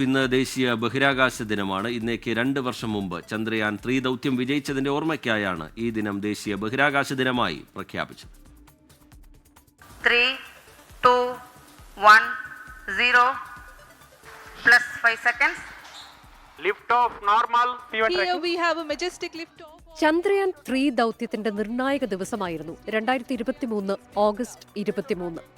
ഇന്ന് ദേശീയ ബഹിരാകാശ ദിനമാണ്. ഇന്നേക്ക് 2 വർഷം മുമ്പ് ചന്ദ്രയാൻ 3 ദൗത്യം വിജയിച്ചതിന്റെ ഓർമ്മയ്ക്കായാണ് ഈ ദിനം ദേശീയ ബഹിരാകാശ ദിനമായി പ്രഖ്യാപിച്ചത്. 3, 2, 1, 0 plus 5 seconds. Lift off normal. Here we have a majestic lift off. Chandrayaan 3 ദൗത്യത്തിന്റെ നിർണായക ദിവസമായിരുന്നു 2023 ഓഗസ്റ്റ് 23.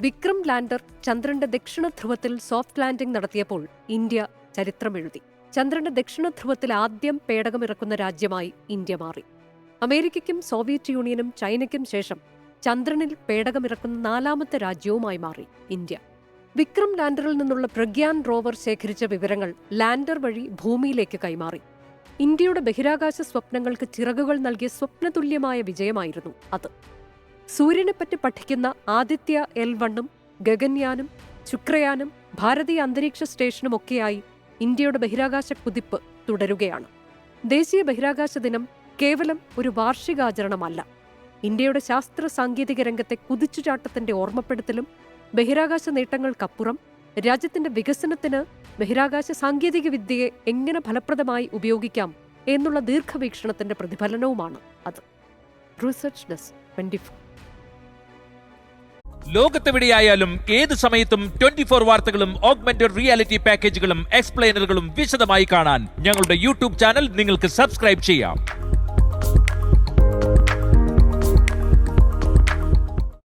വിക്രം ലാൻഡർ ചന്ദ്രന്റെ ദക്ഷിണ ധ്രുവത്തിൽ സോഫ്റ്റ് ലാൻഡിംഗ് നടത്തിയപ്പോൾ ഇന്ത്യ ചരിത്രമെഴുതി. ചന്ദ്രന്റെ ദക്ഷിണ ധ്രുവത്തിൽ ആദ്യം പേടകമിറക്കുന്ന രാജ്യമായി ഇന്ത്യ മാറി. അമേരിക്കയ്ക്കും സോവിയറ്റ് യൂണിയനും ചൈനയ്ക്കും ശേഷം ചന്ദ്രനിൽ പേടകമിറക്കുന്ന 4ാമത്തെ രാജ്യവുമായി മാറി ഇന്ത്യ. വിക്രം ലാൻഡറിൽ നിന്നുള്ള പ്രഗ്യാൻ റോവർ ശേഖരിച്ച വിവരങ്ങൾ ലാൻഡർ വഴി ഭൂമിയിലേക്ക് കൈമാറി. ഇന്ത്യയുടെ ബഹിരാകാശ സ്വപ്നങ്ങൾക്ക് ചിറകുകൾ നൽകിയ സ്വപ്നതുല്യമായ വിജയമായിരുന്നു അത്. സൂര്യനെപ്പറ്റി പഠിക്കുന്ന ആദിത്യ L1 ഗഗൻയാനും ശുക്രയാനും ഭാരതീയ അന്തരീക്ഷ സ്റ്റേഷനുമൊക്കെയായി ഇന്ത്യയുടെ ബഹിരാകാശ കുതിപ്പ് തുടരുകയാണ്. ദേശീയ ബഹിരാകാശ ദിനം കേവലം ഒരു വാർഷികാചരണമല്ല, ഇന്ത്യയുടെ ശാസ്ത്ര സാങ്കേതിക രംഗത്തെ കുതിച്ചുചാട്ടത്തിന്റെ ഓർമ്മപ്പെടുത്തലും ബഹിരാകാശ നേട്ടങ്ങൾക്കപ്പുറം രാജ്യത്തിന്റെ വികസനത്തിന് ബഹിരാകാശ സാങ്കേതിക വിദ്യയെ എങ്ങനെ ഫലപ്രദമായി ഉപയോഗിക്കാം എന്നുള്ള ദീർഘവീക്ഷണത്തിന്റെ പ്രതിഫലനവുമാണ് അത്. Research desk 24. ലോകത്തെവിടെയായാലും ഏത് സമയത്തും 24 വാർത്തകളും ഓഗ്മെന്റഡ് റിയാലിറ്റി പാക്കേജുകളും എക്സ്പ്ലെയിനറുകളും വിശദമായി കാണാൻ ഞങ്ങളുടെ യൂട്യൂബ് ചാനൽ നിങ്ങൾക്ക് സബ്സ്ക്രൈബ് ചെയ്യാം.